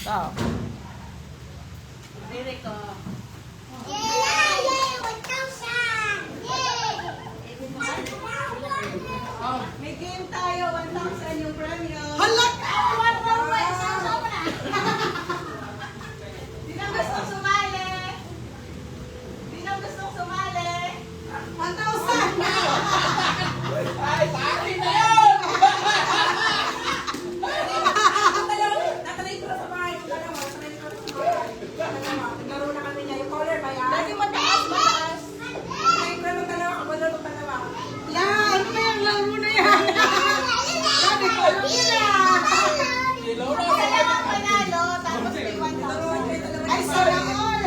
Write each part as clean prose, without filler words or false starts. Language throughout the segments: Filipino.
Oh. Dili ko. Oh, may game tayo, 1,000 yung premyo. Hala! Sino gustong sumali? Sino gustong sumali? 1,000! Ay, sa akin na yun! Natalay ko na sa bahay. Natalay ko na sa bahay. Naglaro na kami niya. Yung caller ba yan? Lagi mataas, mataas. Naglaro dalawa. Kabalaro dalawa. Yan! Ano ba yung laro na yan? Sabi ko, Si Laura, Isa lang ang panalo, tapos may 1,000. Ay, sorry all!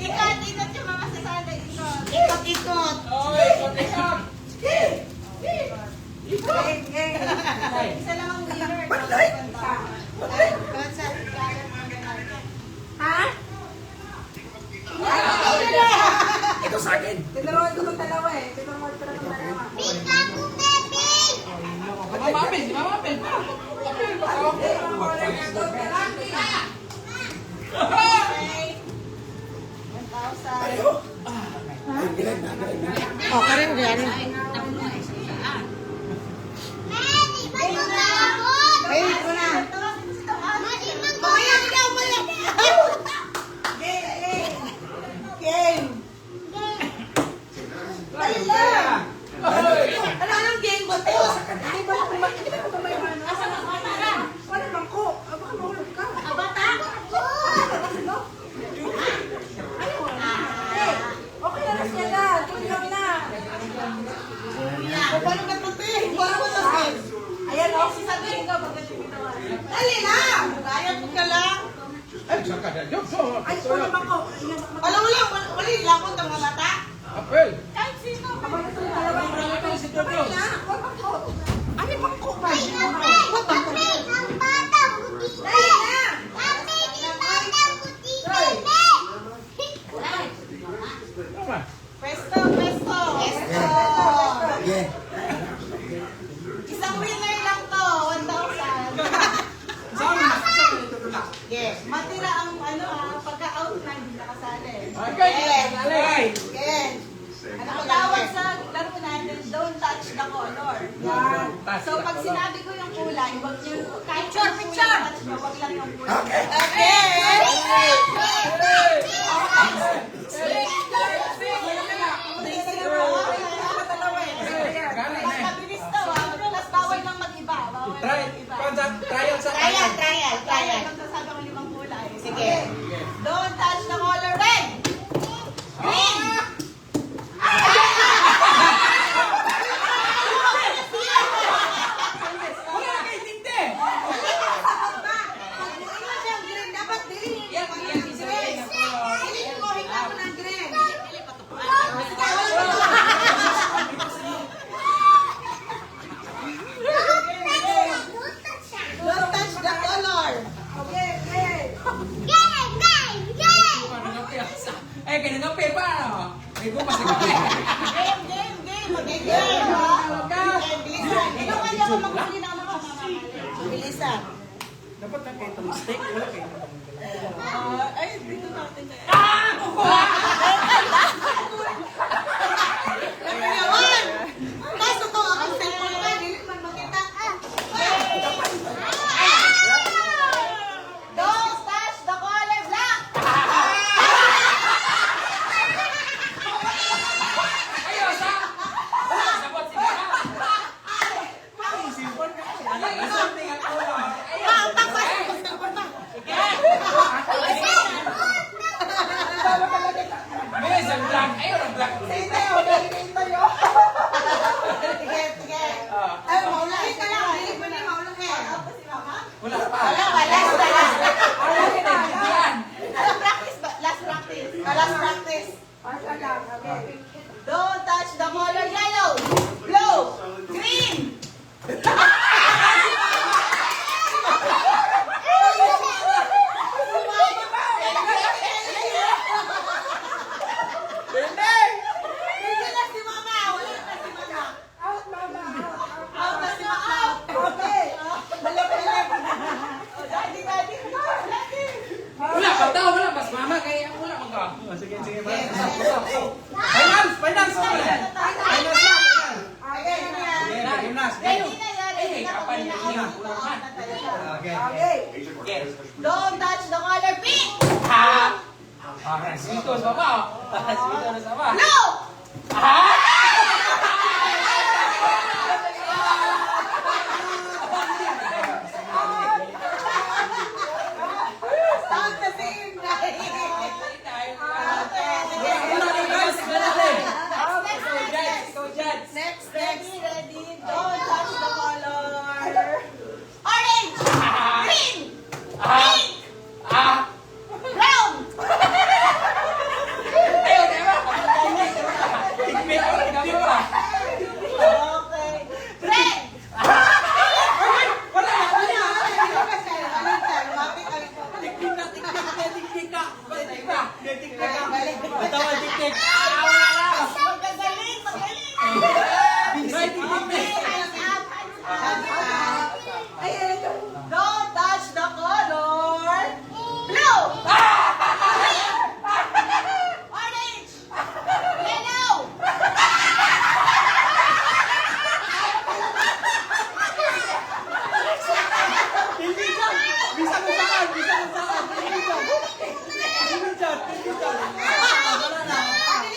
Ikot, ikot yung mga sasali. Ikot. ikot-ikot. Oy, kotisak! Game, game. Isa lang ang winner. Ha? Ito sa akin! Tinaroon ko itong dalawa eh. Tinaroon ko na itong dalawa. Mamapil! Si Mamapil! Mamapil! Masawak ko! Okay. 1,000. Oh, karin yan. Ay, ito na. Mamaya ka daw, mamaya. Game, game. Game. Ano anong game ba to? Hindi ba ako may ano? Wala bang ko? Baka mahulog ka. Abata? Okay na siya na. Tuloy lang na. O, paano ka ito, te? Paano ka ito, te? Ayan o. Sasabihin ko pagdating dito. Dali na! Kaya mo ka lang. Ay, saan ka na? Yung so, Ay, wala bang ko? Alam mo lang, wala yung lakot ng mga bata. Apel! Kahit sino. Kapag ito yung dalawa. Ito si Dodo! Ano bang ko ba? What the Dali na! Tama! Pwesto, pwesto. Isang winner lang to, 1,000. Yes. Matira ang ano pagka-out na hindi nakasali. Okay! Alay! Yes. Ano ang tawag sa laro natin? Don't touch the color. Yan. So pag sinabi ko yung kulay, wag niyo kahit yung kulay touch mo, wag lang yung kulay. Okay. Mas mabilis to Plus bawal nang mag-iba. Bawal nang Try! mag-iba. Trial sa Trial. Kaya lang sasabi ko limang kulay. Sige. Don't touch the color red. Green. Wala na kayo tinte! Dapat dili. Yan green! Dili mo, hita mo ng green. Don't touch the color. Okay, okay. Eh, ganun ang pepa, ano? May bukas na kami. Game, game, game. Mag-game. Okay. Bilisan. Ikaw kanya ko maghuli ng mga mamamali. Bilisan. Dapat na kayo itong steak, wala kayo. Ay, dito natin na. Naman! Kaso to, ang cellphone ko, dili man makita. Don't touch the color black. Ayos, ha? Sabot si Mama. Ano yung something ang ulo? May isang black Okay. Okay. Okay. Don't touch the color pink. Ha! Okay, sweetos pa ba? Sweetos pa ba? Blue. Sound the same, guys. Next, ready. Don't touch the color. Orange. Green. Pink. Brown. Okay. Red. Magaling. Don't touch the color. Blue. Orange. Yellow.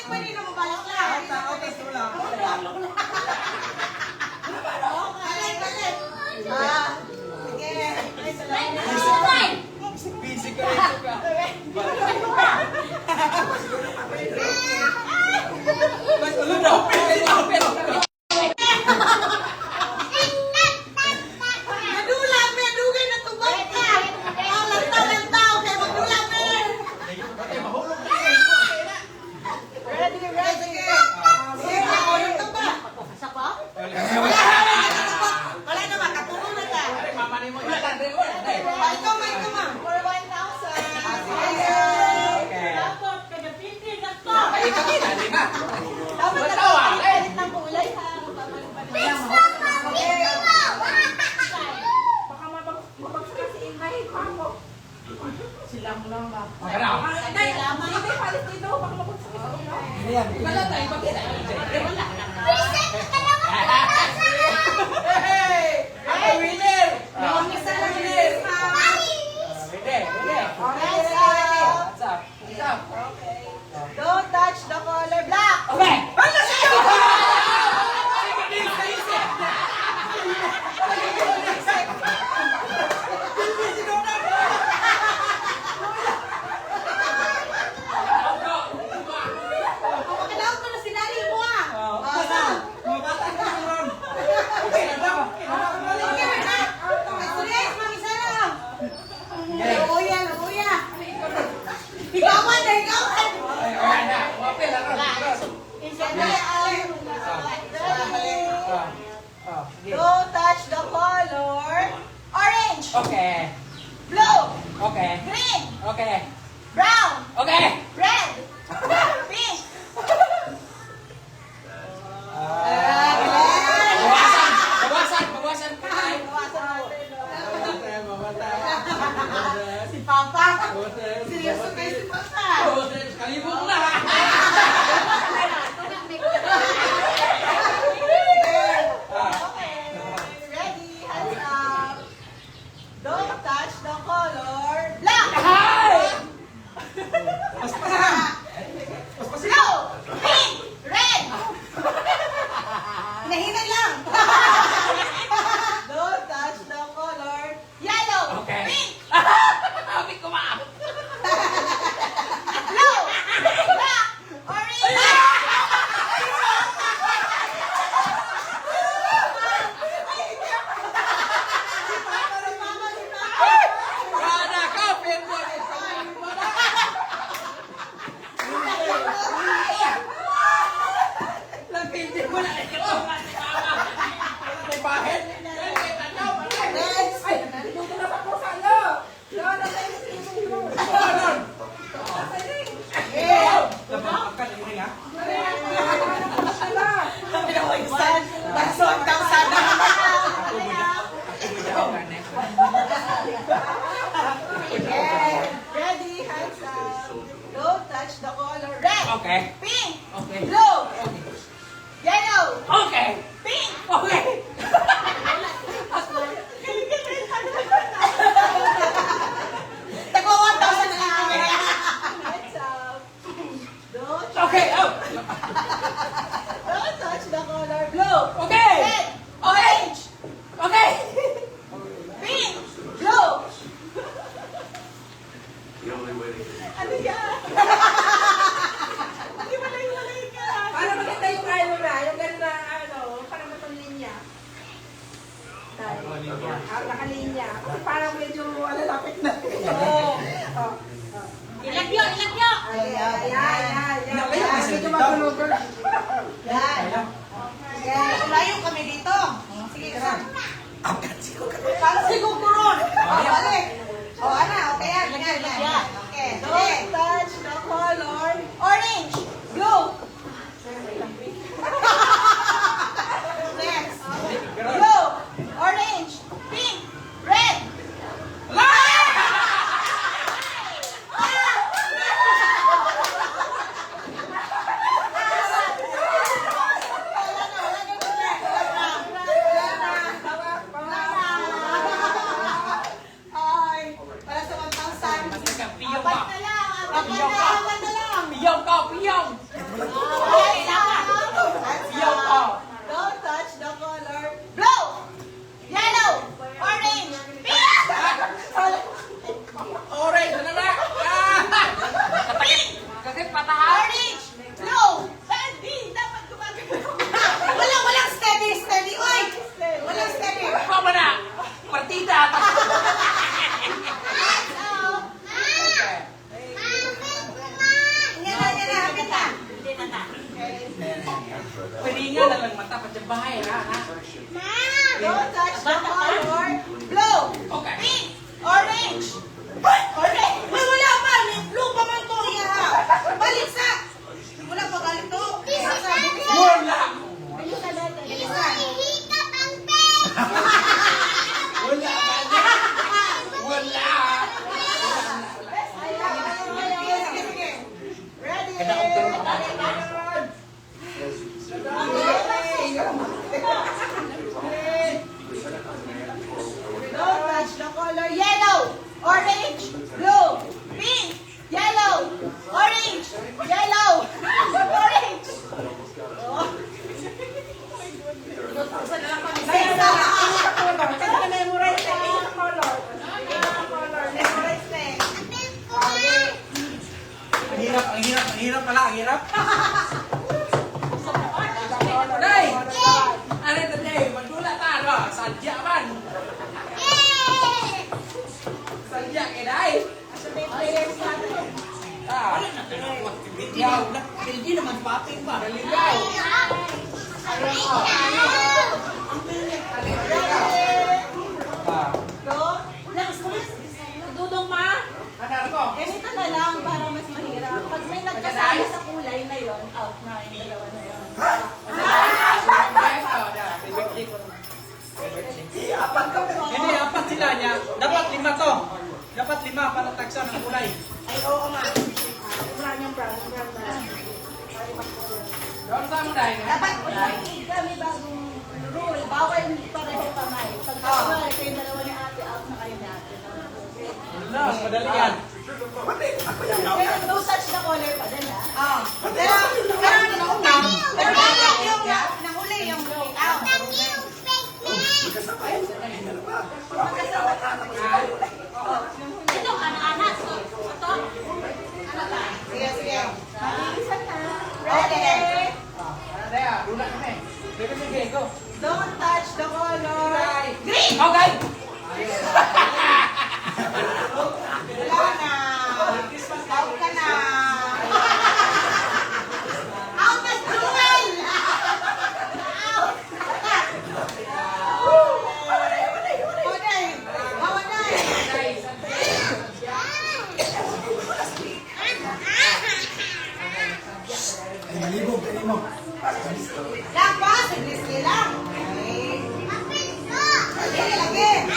Pwede na mabalak lang. Madulang, may dugay na tubag ka. Lantaw, kaya madulang na. Ready. Sige, ako yung tuba. Isa pa? Wala naman, katulong na ka. Ikaw ma. For 1,000. Dapat, kagapiti na to. Dapat na to, palit ng kulay ha. Baka mabagsak si Inay. Pako. Sila mo lang ba? Hindi, lamang. Hindi, palit dito. Baka mabagsak si Inay. Don't touch the color black. Pakalaw ko na sinali mo ah. Ikawan na, ikawan! Don't touch the color. Orange, Okay. blue, Okay. green, Okay. brown, Okay. red, pink. Bawasan. Si Papa. Seryoso kayo si Papa. Kalibog na. Okay. Ready? Hands up. Don't touch the color black. Blue, pink, red. Nahinay lang. Don't touch the color yellow, Okay. pink, Sabi ko ma. blue, black, orange. Wala ka, pero Lapindi mo na ito. May bahid. Next. Ay, nandito na sa pusalo. Yan, nasa yung Basot daw sana. Ready, hands up. Don't touch the color red, Okay. pink, Okay. blue, yellow, Okay. pink, Okay. nakalinya. Nakalinya. Kasi parang medyo lapit na. Oo. Ilagyo, ilagyo. Yan. Medyo magulo-gulo. Yan. Yan. Layo kami dito. Sige, isa. Para siguro. Balik. Ana, okay yan. Yan. Okay. Don't touch the color. Orange. Blue. Next. Blue. Orange. Pink. Red. Ay, para sa 1,000. Piyong Apat ka. na lang. Apat Piyong na ka. apat na lang. Piyong ka, piyong. Ay, Piyong ka. Don't touch the color. Blue. Yellow. Orange. Pink. Orange, ano na? Pink. Kasi patahan. Orange. Blue. Hindi. Dapat gumagano. Walang steady. Oy! Walang steady. Ikaw mo na. Partida. Yan na. Hapit na. Piringan na lang mata. Pagyabahay, ha? Don't touch the color. Blue. Okay. Pink. Orange. Orange. Uy, wala pa. May blue pa man to. Balik sa. Wala pa galit to. Wala. Bilisan natin. Bilisan. Wala. Wala. Sige. Ready? Don't touch the color. Yellow. Orange. Blue. Pink. Yellow. Orange. Yellow. Orange. Sa isa. Memorize na yung color. Memorize na eh. Ang hirap pala, ang hirap. Day! Ano ito, Day? Magdula ta, ano? Sadya man. Sadya, eh, Day. Ah. Hindi naman paping ba? Naligaw. Ah. Dudong ma. Ano ko? Ganito na lang para mas mahirap. Pag may nagkasali sa kulay na yon, out na yung dalawa na yon. Hindi, apat sila niya. Dapat 5 to. Dapat 5 para tagsa ng kulay. Ay, oo nga. Wala niyang brown na. Doon sa mo, Day. Dapat Kami bagong rule, bawal pareho kamay. Pag kasama kayo dalawa ni ate, out na kayo ni ate. Wala, madali yan. Pero don't touch the color pa din ha. Pero dapat yung nahuli yung out. Ito, anak-anak. Ito. Ano ba? Sige. Isa na. Ready? Daya, dula kami. Sige, go. Don't touch the color. Green! Okay! Wala na. Out ka na. Out na Jewel! Out! Oday! Hawaday! Lang ba? Saglis lang. Okay. Lagi.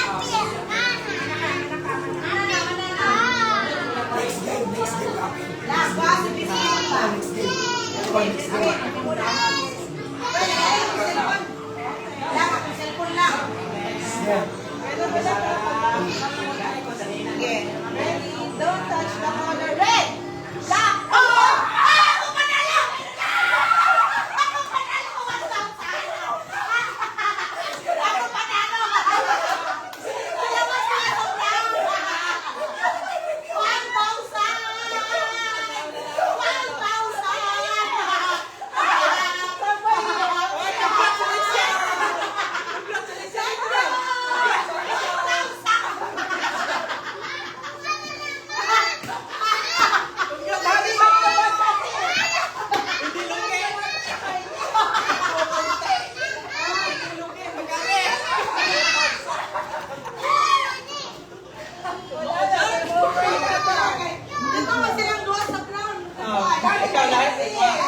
Ito nga silang duwa sa brown. Ikaw lahat.